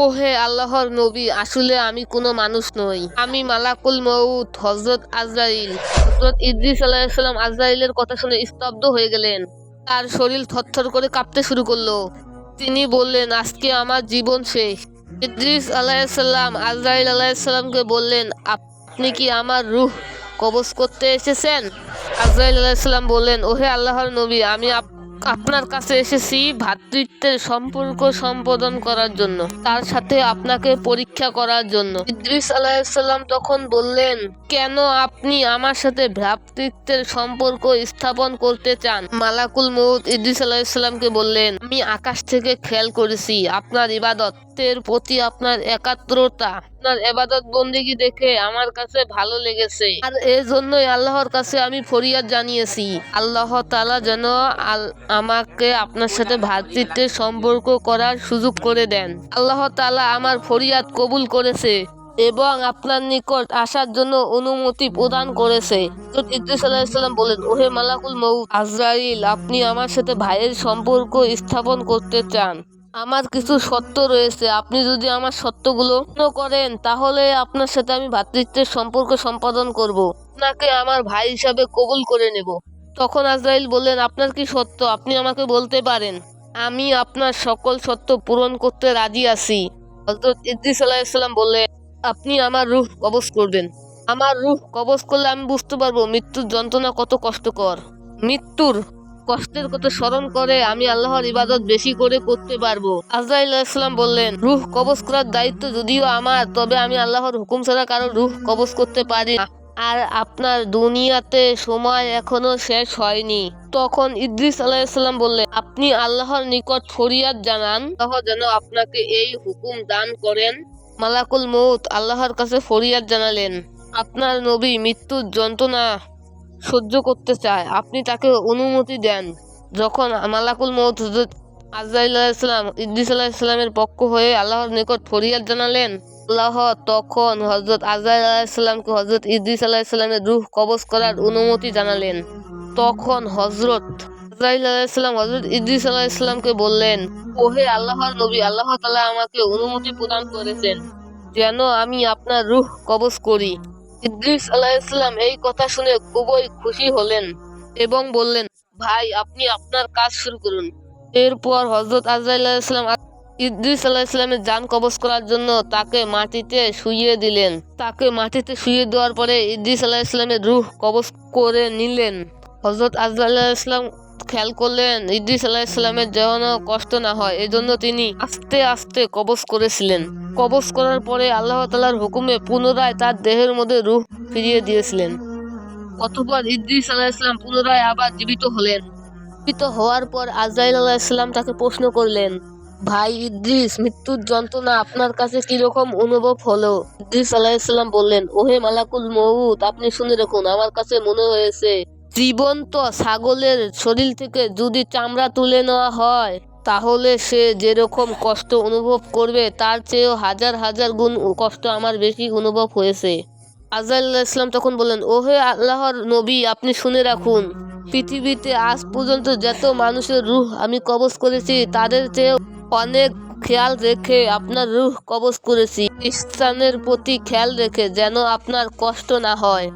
ওহে আল্লাহর নবী, আসলে আমি কোনো মানুষ নই। আমি মালাকুল মউত হযরত আজরাইল। হযরত ইদ্রিস আলাইহিস সালাম আজরাইলের কথা শুনে স্তব্ধ হয়ে গেলেন। তার শরীর থরথর করে কাঁপতে শুরু করলো। তিনি বললেন, আজকে আমার জীবন শেষ। ইদ্রিস আলাইহিস সালাম আজরাইল আলাইহিস সালামকে বললেন, আপনি কি আমার রূহ কবজ করতে এসেছেন? আজরাইল আলাইহিস সালাম বললেন, ওহে আল্লাহর নবী, আমি আপনার কাছে এসেছি ভ্রাতৃত্বের সম্পর্ক সম্পাদন করার জন্য, তার সাথে আপনাকে পরীক্ষা করার জন্য। ইদ্রিস আলাইহিস সালাম তখন বললেন, কেন আপনি আমার সাথে ভ্রাতৃত্বের সম্পর্ক স্থাপন করতে চান? মালাকুল মউত ইদ্রিস আলাইহিস সালামকে বললেন, আমি আকাশ থেকে খেয়াল করেছি আপনার ইবাদতের প্রতি আপনার একাত্রতা, আপনার ইবাদত বন্দেগী দেখে আমার কাছে ভালো লেগেছে, আর এই জন্যই আল্লাহর কাছে আমি ফরিয়াদ জানিয়েছি আল্লাহ তাআলা যেন আমাকে আপনার সাথে ভ্রাতৃত্বের সম্পর্ক করার সুযোগ করে দেন। আল্লাহ তাআলা আমার ফরিয়াদ কবুল করেছে এবং আপনার নিকট আসার জন্য অনুমতি প্রদান করেছে। ইদ্রিস আলাইহিস সালাম বলেন, ওহে মালাকুল মউত আজরাইল, আপনি আমার সাথে ভাইয়ের সম্পর্ক স্থাপন করতে চান। আমার কিছু শর্ত রয়েছে, আপনি যদি আমার শর্তগুলো পূর্ণ করেন তাহলে আপনার সাথে আমি ভ্রাতৃত্বের সম্পর্ক সম্পাদন করব, আপনাকে আমার ভাই হিসাবে কবুল করে নেব। তখন আজরাইল বললেন, আপনার কি শর্ত আপনি আমাকে বলতে পারেন? আমি আপনার সকল শর্ত পূরণ করতে রাজি আছি। হযরত ইদ্রিস আলাইহিস সালাম বললেন, আপনি আমার রূহ কবজ করবেন। আমার রূহ কবজ করলে আমি বুঝতে পারবো মৃত্যুর যন্ত্রণা কত কষ্টকর। মৃত্যুর কষ্টের কথা স্মরণ করে আমি আল্লাহর ইবাদত বেশি করে করতে পারবো। আজরাইল আলাইহিস সালাম বললেন, রূহ কবজ করার দায়িত্ব যদিও আমার, তবে আমি আল্লাহর হুকুম ছাড়া কারো রূহ কবজ করতে পারি না, আর আপনার দুনিয়াতে সময় এখনো শেষ হয়নি। তখন ইদ্রিস আলাইহিস সালাম বললেন, আপনি আল্লাহর নিকট ফরিয়াদ জানান, আল্লাহ যেন আপনাকে এই হুকুম দান করেন। মালাকুল মউত আল্লাহর কাছে ফরিয়াদ জানালেন, আপনার নবী মৃত্যুর যন্ত্রণা সহ্য করতে চায়, আপনি তাকে অনুমতি দেন। যখন মালাকুল মউত হযরত আজরাইল আলাইহিস সালাম ইদ্রিস আলাইহিস সালামের পক্ষ হয়ে আল্লাহর নিকট ফরিয়াদ জানালেন, আল্লাহ তখন হযরত আজরাইল আলাইহিস সালামকে হযরত ইদ্রিস আলাইহিস সালামের রূহ কবজ করার অনুমতি জানালেন। তখন হযরত আজরাইল আলাইহিস সালাম হযরত ইদ্রিস আলাইহিস সালামকে বললেন, ওহে আল্লাহর নবী, আল্লাহ তাআলা আমাকে অনুমতি প্রদান করেছেন যেন আমি আপনার রূহ কবজ করি। ইদ্রিস আলাইহিস সালাম এই কথা শুনে খুবই খুশি হলেন এবং বললেন, ভাই, আপনি আপনার কাজ শুরু করুন। এরপর হযরত আজরাইল আলাইহিস সালাম ইদ্রিস আলাইহিস সালামের জান কবজ করার জন্য তাকে মাটিতে শুইয়ে দিলেন। তাকে মাটিতে শুইয়ে দেওয়ার পরে ইদ্রিস আলাইহিস সালামের রূহ কবজ করে নিলেন। হযরত আজরাইল আলাইহিস সালাম খেয়াল করলেন ইদ্রিস আলাইহিস সালামের যেন কষ্ট না হয়, এজন্য তিনি আস্তে আস্তে কবজ করেছিলেন। কবজ করার পরে আল্লাহ তাআলার হুকুমে পুনরায় তার দেহের মধ্যে রূহ ফিরিয়ে দিয়েছিলেন। অতঃপর ইদ্রিস আলাইহিস সালাম পুনরায় আবার জীবিত হলেন। জীবিত হওয়ার পর আজরাইল আলাইহিস সালাম তাকে প্রশ্ন করলেন, ভাই ইদ্রিস, মৃত্যুর যন্ত্রণা আপনার কাছে কিরকম অনুভব হলো? ইদ্রিস আলাইহিস সালাম বললেন, ওহে মালাকুল মউত, আপনি শুনে রাখুন, আমার কাছে মনে হয়েছে জীবন্ত ছাগলের শরীর থেকে যদি চামড়া তুলে নেওয়া হয় তাহলে সে যেরকম কষ্ট অনুভব করবে তার চেয়েও হাজার হাজার গুণ কষ্ট আমার বেশি অনুভব হয়েছে। আজরাইল আলাইহিস সালাম তখন বললেন, ওহে আল্লাহর নবী, আপনি শুনে রাখুন, পৃথিবীতে আজ পর্যন্ত যত মানুষের রূহ আমি কবজ করেছি তাদের চেয়ে অনেক খেয়াল রেখে আপনার রূহ কবজ করেছি, স্থানের প্রতি খেয়াল রেখে যেন আপনার কষ্ট না হয়।